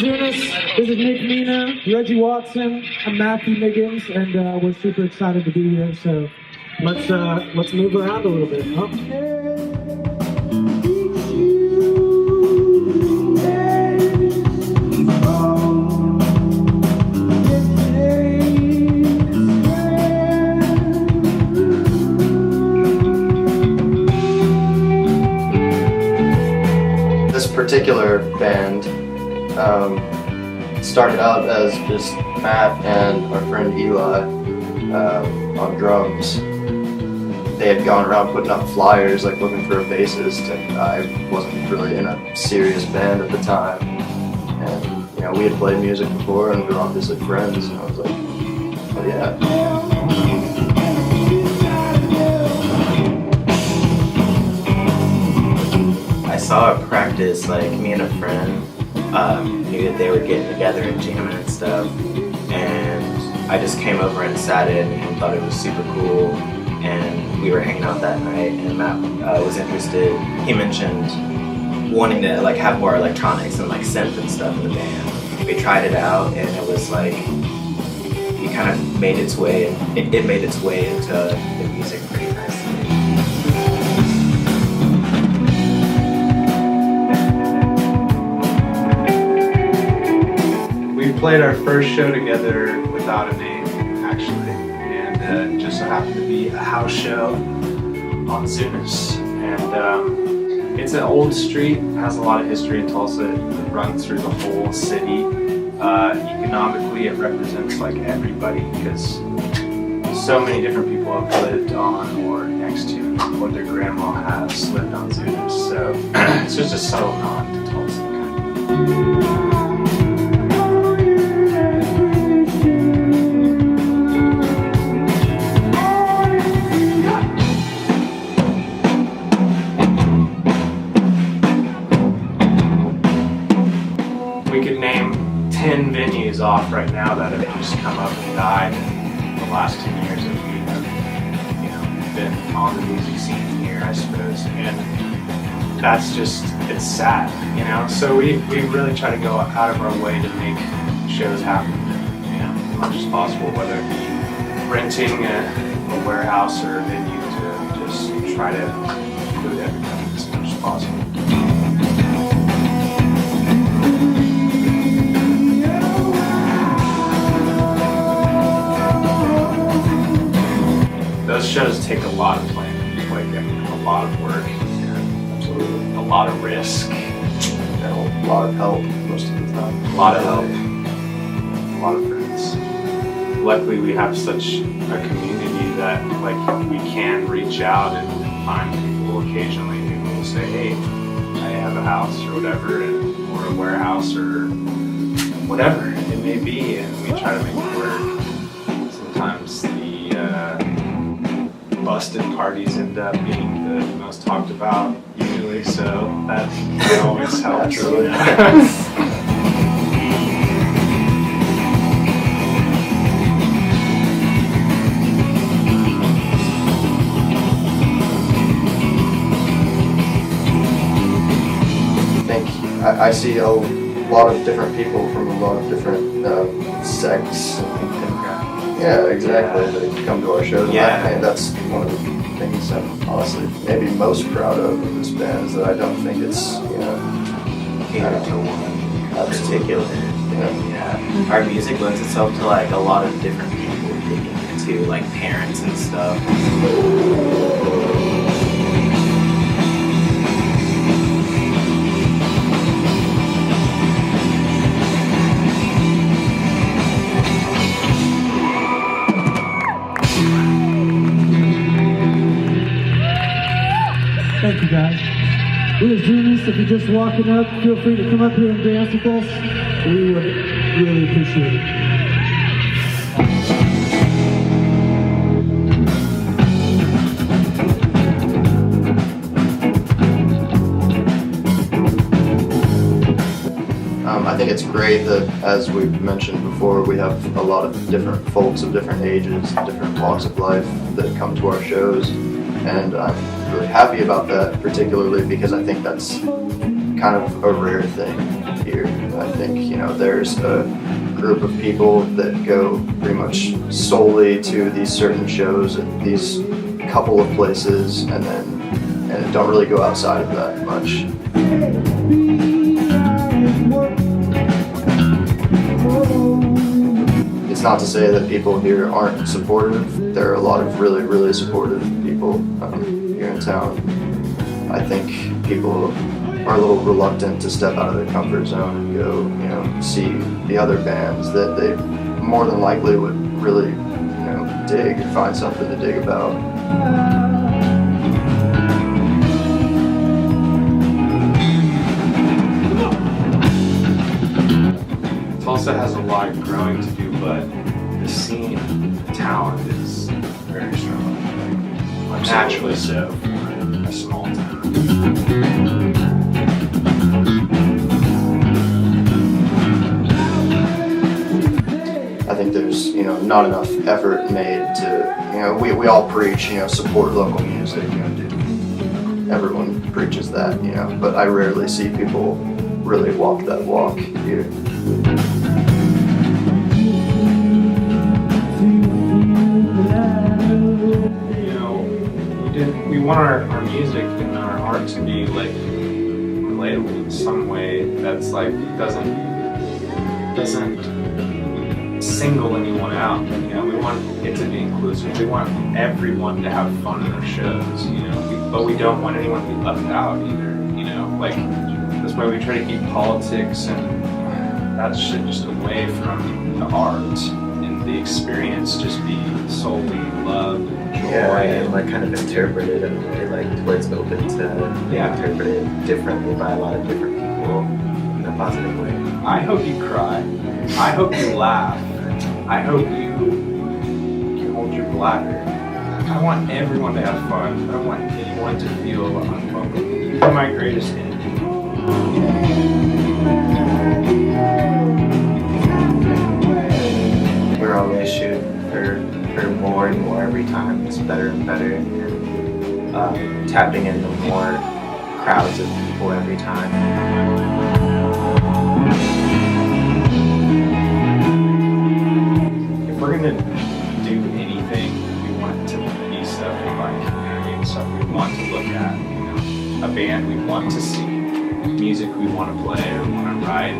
Zunis, this is Nick Mina, Reggie Watson, I'm Matthew Niggins, and we're super excited to be here. So let's move around a little bit, huh? This particular band started out as just Matt and our friend Eli on drums. They had gone around putting up flyers like looking for a bassist, and I wasn't really in a serious band at the time. And you know, we had played music before and we were obviously friends, and I was like, oh yeah. I saw a practice, like me and a friend knew that they were getting together and jamming and stuff, and I just came over and sat in and thought it was super cool, and we were hanging out that night, and Matt was interested. He mentioned wanting to like have more electronics and like synth and stuff in the band. We tried it out, and it was like it kind of made its way, it made its way into the music pretty nicely. We played our first show together without a name, actually, and it just so happened to be a house show on Zunis. And it's an old street, has a lot of history in Tulsa. It runs through the whole city. Economically, it represents like everybody, because so many different people have lived on or next to what their grandma has lived on Zunis. So it's just a subtle nod to Tulsa, kind of. We could name 10 venues off right now that have just come up and died in the last 10 years that we have, you know, been on the music scene here, I suppose. And that's just, it's sad, you know? So we really try to go out of our way to make shows happen, you know, as much as possible, whether it be renting a warehouse or a venue, to just try to include everybody as much as possible. Those shows take a lot of planning, like a lot of work, and absolutely a lot of risk, And a lot of help most of the time. a lot of help, a lot of friends. Luckily, we have such a community that like we can reach out and find people occasionally who will say, "Hey, I have a house or whatever, or a warehouse or whatever it may be," and we try to make it work. Sometimes the busted parties end up being the most talked about usually, so that always helps. Naturally. I see a lot of different people from a lot of different sects. Yeah, exactly. They come to our shows. Yeah. And that's one of the things I'm honestly maybe most proud of this band, is that I don't think it's, you know, Catered to one Absolutely. particular thing. Yeah. Our music lends itself to like a lot of different people digging into, like parents and stuff. Thank you guys. We're Zunis. If you're just walking up, feel free to come up here and dance with us. We would really appreciate it. I think it's great that, as we mentioned before, we have a lot of different folks of different ages, different walks of life that come to our shows, and I'm really happy about that, particularly because I think that's kind of a rare thing here. I think, you know, there's a group of people that go pretty much solely to these certain shows at these couple of places and don't really go outside of that much. It's not to say that people here aren't supportive. There are a lot of really, really supportive people here in town. I think people are a little reluctant to step out of their comfort zone and go, you know, see the other bands that they more than likely would really, you know, dig and find something to dig about. Tulsa has a lot of growing to do, but the scene, the talent is very strong. Like, naturally so for a small town. I think there's, you know, not enough effort made to, you know, we all preach, you know, support local music, you know, everyone preaches that, you know, but I rarely see people really walk that walk here. You know, we want our music and our art to be like relatable in some way that's like doesn't single anyone out. You know, we want it to be inclusive. We want everyone to have fun in our shows. You know, but we don't want anyone to be left out either. You know, like that's why we try to keep politics and that shit just away from the art and the experience. Just be solely love and joy. Yeah, and like kind of interpreted in a way like towards open to be interpreted differently by a lot of different people in a positive way. I hope you cry. I hope you laugh. I hope you can hold your bladder. I want everyone to have fun. I don't want anyone to feel unwelcome. You're my greatest enemy. We're always shooting for more and more every time. It's better and better. And tapping into more crowds of people every time. If we're gonna do anything, we want it to be stuff we like. You know what I mean? Stuff we want to look at. You know, a band we want to see, music we want to play or want to write.